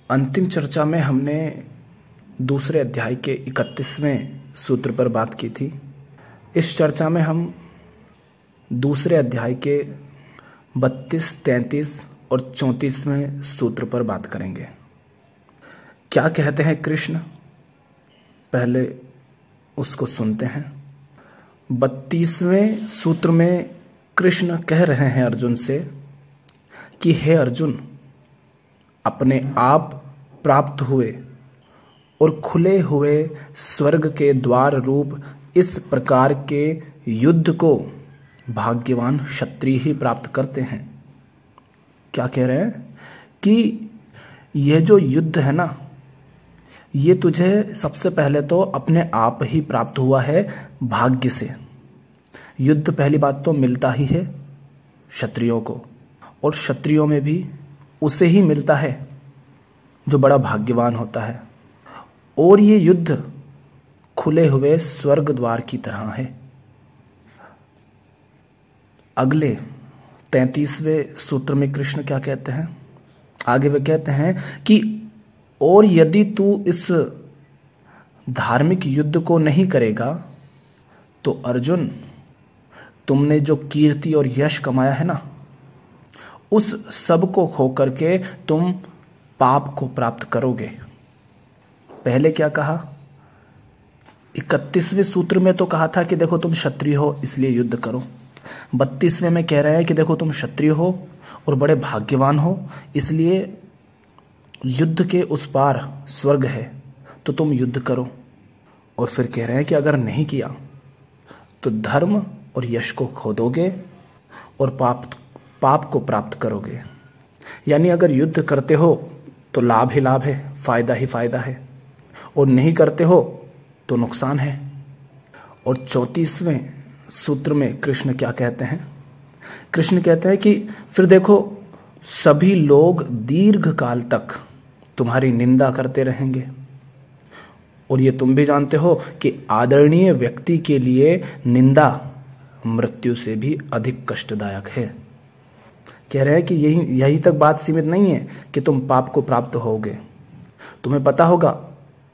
अंतिम चर्चा में हमने दूसरे अध्याय के 31वें सूत्र पर बात की थी। इस चर्चा में हम दूसरे अध्याय के 32, 33 और 34वें सूत्र पर बात करेंगे। क्या कहते हैं कृष्ण, पहले उसको सुनते हैं। 32वें सूत्र में कृष्ण कह रहे हैं अर्जुन से कि हे अर्जुन, अपने आप प्राप्त हुए और खुले हुए स्वर्ग के द्वार रूप इस प्रकार के युद्ध को भाग्यवान क्षत्रिय ही प्राप्त करते हैं। क्या कह रहे हैं कि यह जो युद्ध है ना, ये तुझे सबसे पहले तो अपने आप ही प्राप्त हुआ है भाग्य से। युद्ध पहली बात तो मिलता ही है क्षत्रियों को, और क्षत्रियों में भी उसे ही मिलता है जो बड़ा भाग्यवान होता है। और ये युद्ध खुले हुए स्वर्ग द्वार की तरह है। अगले 33वें सूत्र में कृष्ण क्या कहते हैं, आगे वे कहते हैं कि और यदि तू इस धार्मिक युद्ध को नहीं करेगा तो अर्जुन, तुमने जो कीर्ति और यश कमाया है ना, उस सब को खो करके तुम पाप को प्राप्त करोगे। पहले क्या कहा, 31वें सूत्र में तो कहा था कि देखो तुम क्षत्रिय हो इसलिए युद्ध करो। 32वें में कह रहे हैं कि देखो तुम क्षत्रिय हो और बड़े भाग्यवान हो, इसलिए युद्ध के उस पार स्वर्ग है तो तुम युद्ध करो। और फिर कह रहे हैं कि अगर नहीं किया तो धर्म और यश को खो दोगे और पाप को प्राप्त करोगे। यानी अगर युद्ध करते हो तो लाभ ही लाभ है, फायदा ही फायदा है, और नहीं करते हो तो नुकसान है। और 34वें सूत्र में कृष्ण क्या कहते हैं, कृष्ण कहते हैं कि फिर देखो सभी लोग दीर्घ काल तक तुम्हारी निंदा करते रहेंगे, और ये तुम भी जानते हो कि आदरणीय व्यक्ति के लिए निंदा मृत्यु से भी अधिक कष्टदायक है। कह रहे हैं कि यही तक बात सीमित नहीं है कि तुम पाप को प्राप्त होगे। तुम्हें पता होगा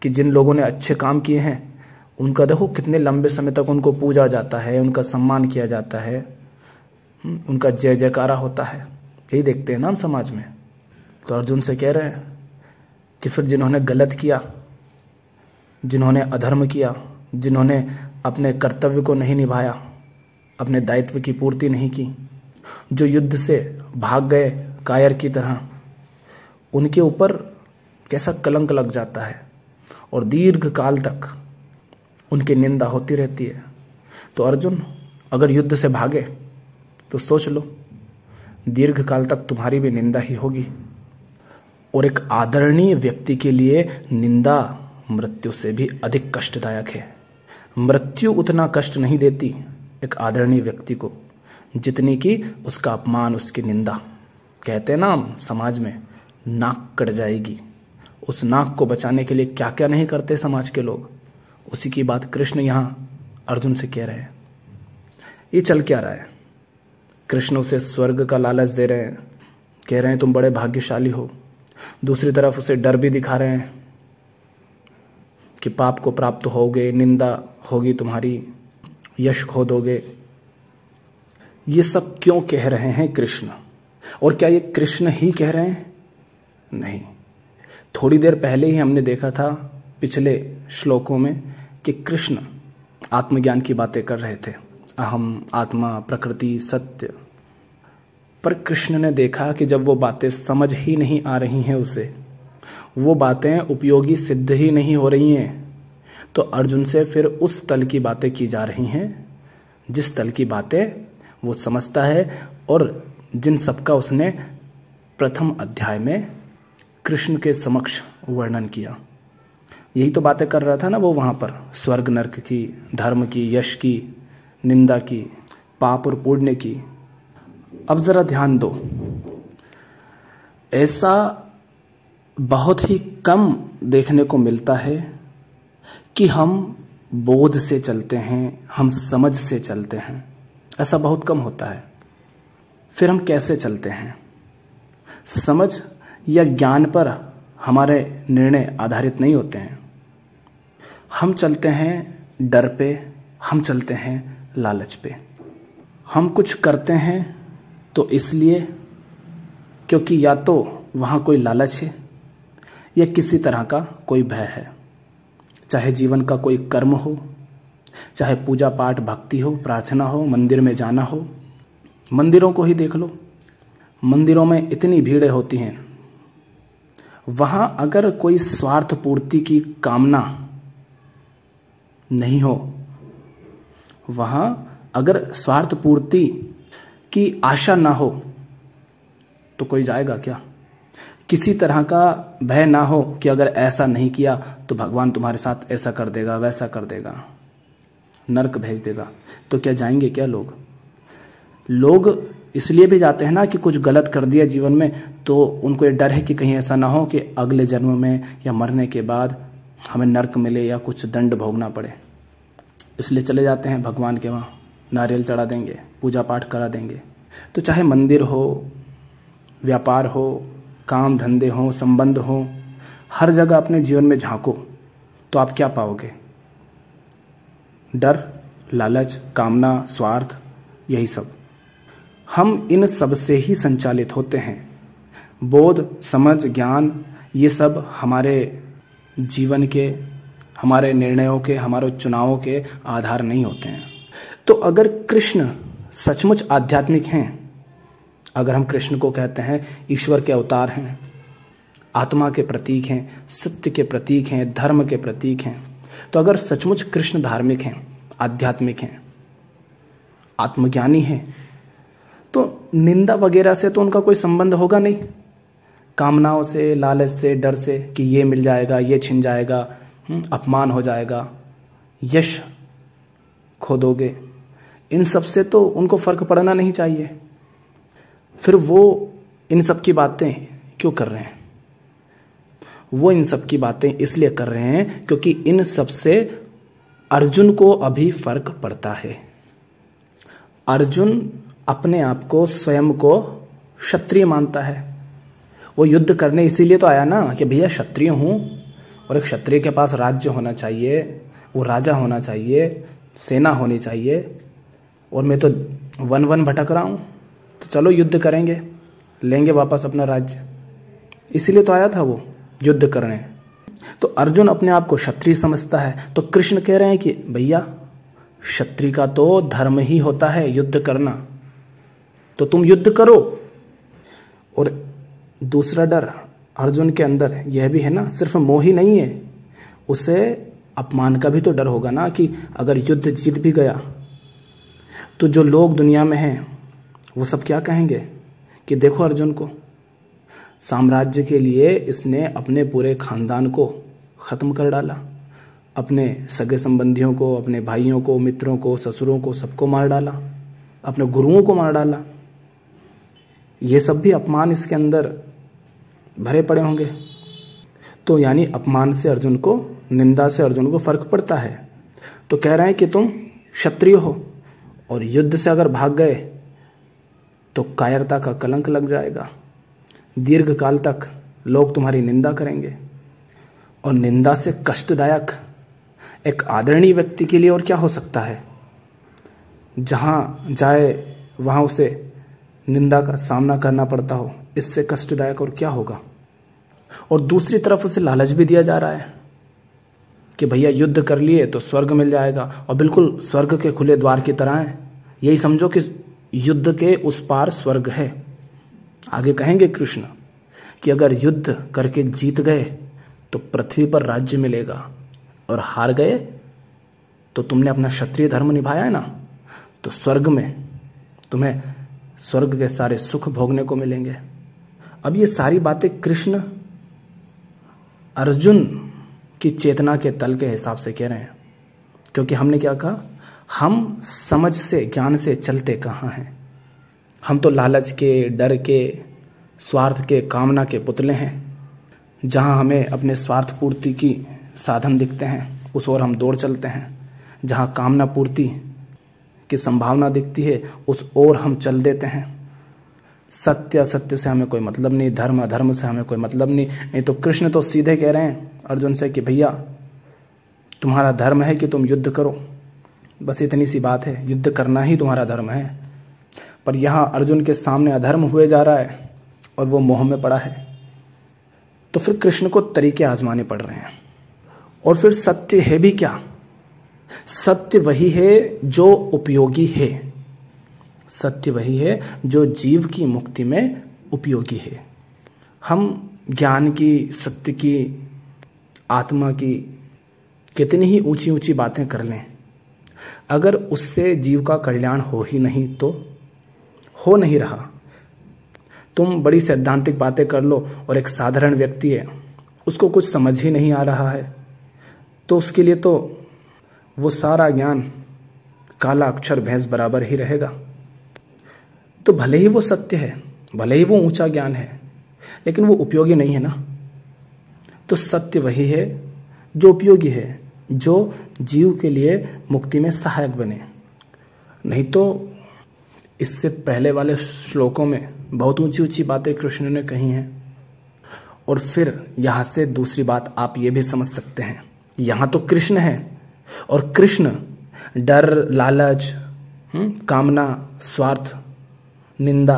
कि जिन लोगों ने अच्छे काम किए हैं उनका देखो कितने लंबे समय तक उनको पूजा जाता है, उनका सम्मान किया जाता है, उनका जय जयकारा होता है। यही देखते हैं ना हम समाज में। तो अर्जुन से कह रहे हैं कि फिर जिन्होंने गलत किया, जिन्होंने अधर्म किया, जिन्होंने अपने कर्तव्य को नहीं निभाया, अपने दायित्व की पूर्ति नहीं की, जो युद्ध से भाग गए कायर की तरह, उनके ऊपर कैसा कलंक लग जाता है और दीर्घ काल तक उनकी निंदा होती रहती है। तो अर्जुन, अगर युद्ध से भागे तो सोच लो दीर्घ काल तक तुम्हारी भी निंदा ही होगी। और एक आदरणीय व्यक्ति के लिए निंदा मृत्यु से भी अधिक कष्टदायक है। मृत्यु उतना कष्ट नहीं देती एक आदरणीय व्यक्ति को जितनी कि उसका अपमान, उसकी निंदा। कहते हैं ना हम समाज में, नाक कट जाएगी। उस नाक को बचाने के लिए क्या क्या नहीं करते समाज के लोग, उसी की बात कृष्ण यहाँ अर्जुन से कह रहे हैं। ये चल क्या रहा है, कृष्ण उसे स्वर्ग का लालच दे रहे हैं, कह रहे हैं तुम बड़े भाग्यशाली हो। दूसरी तरफ उसे डर भी दिखा रहे हैं कि पाप को प्राप्त होगे, निंदा होगी तुम्हारी, यश खो दोगे। ये सब क्यों कह रहे हैं कृष्ण? और क्या ये कृष्ण ही कह रहे हैं? नहीं, थोड़ी देर पहले ही हमने देखा था पिछले श्लोकों में कि कृष्ण आत्मज्ञान की बातें कर रहे थे, अहम, आत्मा, प्रकृति, सत्य। पर कृष्ण ने देखा कि जब वो बातें समझ ही नहीं आ रही हैं उसे, वो बातें उपयोगी सिद्ध ही नहीं हो रही हैं, तो अर्जुन से फिर उस तल की बातें की जा रही हैं जिस तल की बातें वो समझता है और जिन सबका उसने प्रथम अध्याय में कृष्ण के समक्ष वर्णन किया। यही तो बातें कर रहा था ना वो वहां पर, स्वर्ग नरक की, धर्म की, यश की, निंदा की, पाप और पुण्य की। अब जरा ध्यान दो, ऐसा बहुत ही कम देखने को मिलता है कि हम बोध से चलते हैं, हम समझ से चलते हैं। ऐसा बहुत कम होता है। फिर हम कैसे चलते हैं? समझ या ज्ञान पर हमारे निर्णय आधारित नहीं होते हैं। हम चलते हैं डर पे, हम चलते हैं लालच पे। हम कुछ करते हैं तो इसलिए क्योंकि या तो वहाँ कोई लालच है या किसी तरह का कोई भय है। चाहे जीवन का कोई कर्म हो, चाहे पूजा पाठ भक्ति हो, प्रार्थना हो, मंदिर में जाना हो। मंदिरों को ही देख लो, मंदिरों में इतनी भीड़ें होती हैं, वहां अगर कोई स्वार्थ पूर्ति की कामना नहीं हो, वहां अगर स्वार्थ पूर्ति की आशा ना हो तो कोई जाएगा क्या? किसी तरह का भय ना हो कि अगर ऐसा नहीं किया तो भगवान तुम्हारे साथ ऐसा कर देगा, वैसा कर देगा, नरक भेज देगा, तो क्या जाएंगे क्या लोग? लोग इसलिए भी जाते हैं ना कि कुछ गलत कर दिया जीवन में, तो उनको ये डर है कि कहीं ऐसा ना हो कि अगले जन्म में या मरने के बाद हमें नरक मिले या कुछ दंड भोगना पड़े। इसलिए चले जाते हैं भगवान के वहाँ, नारियल चढ़ा देंगे, पूजा पाठ करा देंगे। तो चाहे मंदिर हो, व्यापार हो, काम धंधे हो, संबंध हो, हर जगह अपने जीवन में झांको तो आप क्या पाओगे? डर, लालच, कामना, स्वार्थ, यही सब। हम इन सब से ही संचालित होते हैं। बोध, समझ, ज्ञान, ये सब हमारे जीवन के, हमारे निर्णयों के, हमारे चुनावों के आधार नहीं होते हैं। तो अगर कृष्ण सचमुच आध्यात्मिक हैं, अगर हम कृष्ण को कहते हैं ईश्वर के अवतार हैं, आत्मा के प्रतीक हैं, सत्य के प्रतीक हैं, धर्म के प्रतीक हैं, तो अगर सचमुच कृष्ण धार्मिक हैं, आध्यात्मिक हैं, आत्मज्ञानी हैं, तो निंदा वगैरह से तो उनका कोई संबंध होगा नहीं। कामनाओं से, लालच से, डर से कि ये मिल जाएगा, ये छिन जाएगा, अपमान हो जाएगा, यश खो दोगे, इन सब से तो उनको फर्क पड़ना नहीं चाहिए। फिर वो इन सब की बातें क्यों कर रहे हैं? वो इन सब की बातें इसलिए कर रहे हैं क्योंकि इन सब से अर्जुन को अभी फर्क पड़ता है। अर्जुन अपने आप को, स्वयं को क्षत्रिय मानता है। वो युद्ध करने इसीलिए तो आया ना कि भैया क्षत्रिय हूं और एक क्षत्रिय के पास राज्य होना चाहिए, वो राजा होना चाहिए, सेना होनी चाहिए, और मैं तो वन वन भटक रहा हूं, तो चलो युद्ध करेंगे, लेंगे वापस अपना राज्य। इसीलिए तो आया था वो युद्ध करने। तो अर्जुन अपने आप को क्षत्रिय समझता है। तो कृष्ण कह रहे हैं कि भैया क्षत्रिय का तो धर्म ही होता है युद्ध करना, तो तुम युद्ध करो। और दूसरा डर अर्जुन के अंदर यह भी है ना, सिर्फ मोह ही नहीं है, उसे अपमान का भी तो डर होगा ना कि अगर युद्ध जीत भी गया तो जो लोग दुनिया में हैं वो सब क्या कहेंगे कि देखो अर्जुन को, साम्राज्य के लिए इसने अपने पूरे खानदान को खत्म कर डाला, अपने सगे संबंधियों को, अपने भाइयों को, मित्रों को, ससुरों को, सबको मार डाला, अपने गुरुओं को मार डाला। ये सब भी अपमान इसके अंदर भरे पड़े होंगे। तो यानी अपमान से अर्जुन को, निंदा से अर्जुन को फर्क पड़ता है। तो कह रहे हैं कि तुम क्षत्रिय हो और युद्ध से अगर भाग गए तो कायरता का कलंक लग जाएगा, दीर्घ काल तक लोग तुम्हारी निंदा करेंगे। और निंदा से कष्टदायक एक आदरणीय व्यक्ति के लिए और क्या हो सकता है? जहां जाए वहां उसे निंदा का सामना करना पड़ता हो, इससे कष्टदायक और क्या होगा? और दूसरी तरफ उसे लालच भी दिया जा रहा है कि भैया युद्ध कर लिए तो स्वर्ग मिल जाएगा, और बिल्कुल स्वर्ग के खुले द्वार की तरह है। यही समझो कि युद्ध के उस पार स्वर्ग है। आगे कहेंगे कृष्ण कि अगर युद्ध करके जीत गए तो पृथ्वी पर राज्य मिलेगा, और हार गए तो तुमने अपना क्षत्रिय धर्म निभाया है ना, तो स्वर्ग में तुम्हें स्वर्ग के सारे सुख भोगने को मिलेंगे। अब ये सारी बातें कृष्ण अर्जुन की चेतना के तल के हिसाब से कह रहे हैं, क्योंकि हमने क्या कहा, हम समझ से, ज्ञान से चलते कहाँ हैं। हम तो लालच के, डर के, स्वार्थ के, कामना के पुतले हैं। जहाँ हमें अपने स्वार्थ पूर्ति की साधन दिखते हैं उस ओर हम दौड़ चलते हैं, जहाँ कामना पूर्ति की संभावना दिखती है उस ओर हम चल देते हैं। सत्य असत्य से हमें कोई मतलब नहीं, धर्म अधर्म से हमें कोई मतलब नहीं तो कृष्ण तो सीधे कह रहे हैं अर्जुन से कि भैया तुम्हारा धर्म है कि तुम युद्ध करो, बस इतनी सी बात है, युद्ध करना ही तुम्हारा धर्म है। पर यहाँ अर्जुन के सामने अधर्म हुए जा रहा है और वो मोह में पड़ा है, तो फिर कृष्ण को तरीके आजमाने पड़ रहे हैं। और फिर सत्य है भी क्या? सत्य वही है जो उपयोगी है, सत्य वही है जो जीव की मुक्ति में उपयोगी है। हम ज्ञान की, सत्य की, आत्मा की कितनी ही ऊंची ऊंची बातें कर लें, अगर उससे जीव का कल्याण हो ही नहीं तो हो नहीं रहा। तुम बड़ी सैद्धांतिक बातें कर लो और एक साधारण व्यक्ति है, उसको कुछ समझ ही नहीं आ रहा है, तो उसके लिए तो वो सारा ज्ञान काला अक्षर भैंस बराबर ही रहेगा। तो भले ही वो सत्य है, भले ही वो ऊंचा ज्ञान है, लेकिन वो उपयोगी नहीं है ना। तो सत्य वही है जो उपयोगी है, जो जीव के लिए मुक्ति में सहायक बने। नहीं तो इससे पहले वाले श्लोकों में बहुत ऊंची ऊंची बातें कृष्ण ने कही हैं। और फिर यहां से दूसरी बात आप ये भी समझ सकते हैं, यहां तो कृष्ण है और कृष्ण डर, लालच, कामना, स्वार्थ, निंदा,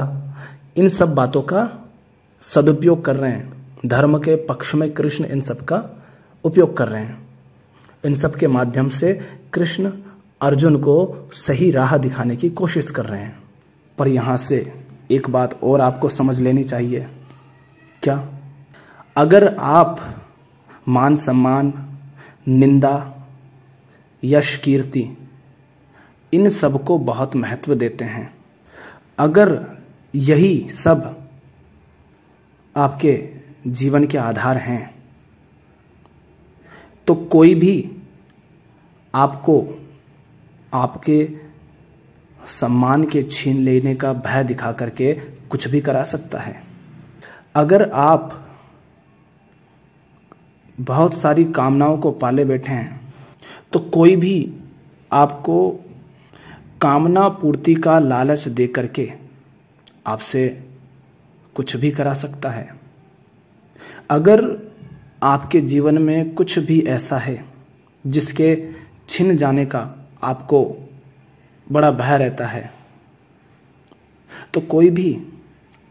इन सब बातों का सदुपयोग कर रहे हैं। धर्म के पक्ष में कृष्ण इन सब का उपयोग कर रहे हैं। इन सब के माध्यम से कृष्ण अर्जुन को सही राह दिखाने की कोशिश कर रहे हैं। पर यहां से एक बात और आपको समझ लेनी चाहिए। क्या? अगर आप मान सम्मान, निंदा, यश, कीर्ति, इन सब को बहुत महत्व देते हैं, अगर यही सब आपके जीवन के आधार हैं, तो कोई भी आपको आपके सम्मान के छीन लेने का भय दिखा करके कुछ भी करा सकता है। अगर आप बहुत सारी कामनाओं को पाले बैठे हैं, तो कोई भी आपको कामना पूर्ति का लालच दे करके आपसे कुछ भी करा सकता है। अगर आपके जीवन में कुछ भी ऐसा है जिसके छिन जाने का आपको बड़ा भय रहता है, तो कोई भी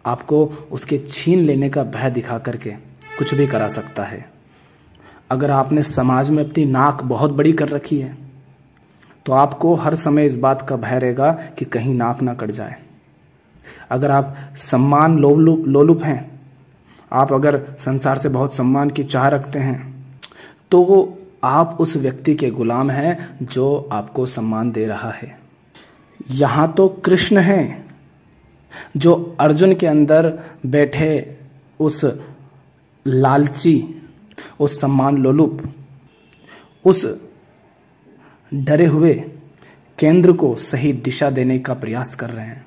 आपको उसके छीन लेने का भय दिखा करके कुछ भी करा सकता है। अगर आपने समाज में अपनी नाक बहुत बड़ी कर रखी है, तो आपको हर समय इस बात का भय रहेगा कि कहीं नाक ना कट जाए। अगर आप सम्मान लोलुप हैं, आप अगर संसार से बहुत सम्मान की चाह रखते हैं, तो वो आप उस व्यक्ति के गुलाम हैं जो आपको सम्मान दे रहा है। यहां तो कृष्ण हैं जो अर्जुन के अंदर बैठे उस लालची, उस सम्मान लोलुप, उस डरे हुए केंद्र को सही दिशा देने का प्रयास कर रहे हैं।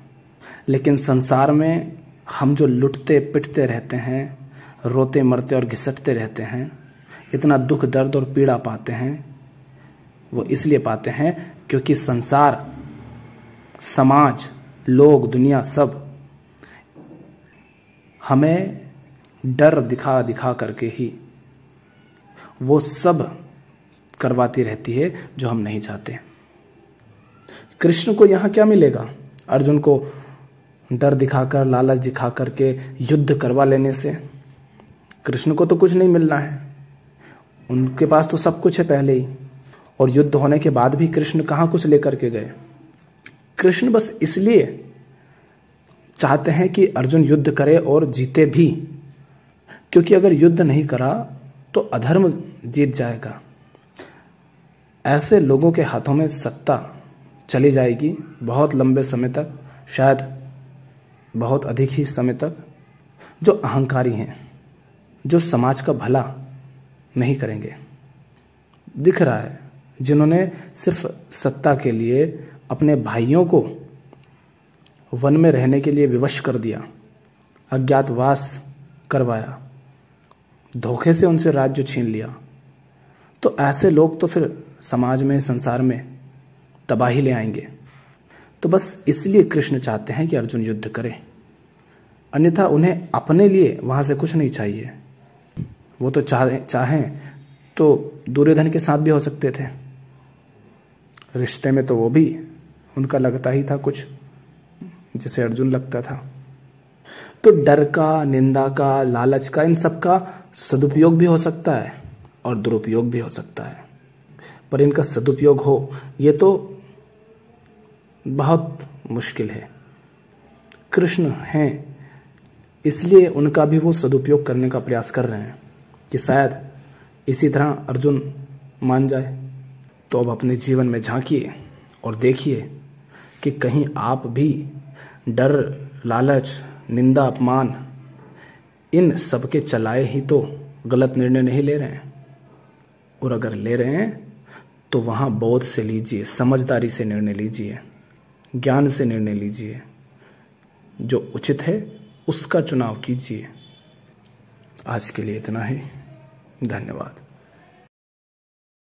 लेकिन संसार में हम जो लुटते पिटते रहते हैं, रोते मरते और घिसटते रहते हैं, इतना दुख दर्द और पीड़ा पाते हैं, वो इसलिए पाते हैं क्योंकि संसार, समाज, लोग, दुनिया सब हमें डर दिखा दिखा करके ही वो सब करवाती रहती है जो हम नहीं चाहते। कृष्ण को यहां क्या मिलेगा? अर्जुन को डर दिखाकर, लालच दिखा करके युद्ध करवा लेने से कृष्ण को तो कुछ नहीं मिलना है। उनके पास तो सब कुछ है पहले ही, और युद्ध होने के बाद भी कृष्ण कहां कुछ लेकर के गए। कृष्ण बस इसलिए चाहते हैं कि अर्जुन युद्ध करे और जीते भी, क्योंकि अगर युद्ध नहीं करा तो अधर्म जीत जाएगा। ऐसे लोगों के हाथों में सत्ता चली जाएगी बहुत लंबे समय तक, शायद बहुत अधिक ही समय तक, जो अहंकारी हैं, जो समाज का भला नहीं करेंगे। दिख रहा है जिन्होंने सिर्फ सत्ता के लिए अपने भाइयों को वन में रहने के लिए विवश कर दिया, अज्ञातवास करवाया, धोखे से उनसे राज्य छीन लिया, तो ऐसे लोग तो फिर समाज में, संसार में तबाही ले आएंगे। तो बस इसलिए कृष्ण चाहते हैं कि अर्जुन युद्ध करे, अन्यथा उन्हें अपने लिए वहां से कुछ नहीं चाहिए। वो तो चाहें तो दुर्योधन के साथ भी हो सकते थे, रिश्ते में तो वो भी उनका लगता ही था कुछ, जैसे अर्जुन लगता था। तो डर का, निंदा का, लालच का, इन सब का सदुपयोग भी हो सकता है और दुरुपयोग भी हो सकता है, पर इनका सदुपयोग हो ये तो बहुत मुश्किल है। कृष्ण हैं इसलिए उनका भी वो सदुपयोग करने का प्रयास कर रहे हैं कि शायद इसी तरह अर्जुन मान जाए। तो अब अपने जीवन में झांकिए और देखिए कि कहीं आप भी डर, लालच, निंदा, अपमान इन सब के चलाए ही तो गलत निर्णय नहीं ले रहे हैं। और अगर ले रहे हैं तो वहाँ बोध से लीजिए, समझदारी से निर्णय लीजिए, ज्ञान से निर्णय लीजिए, जो उचित है उसका चुनाव कीजिए। आज के लिए इतना ही, धन्यवाद।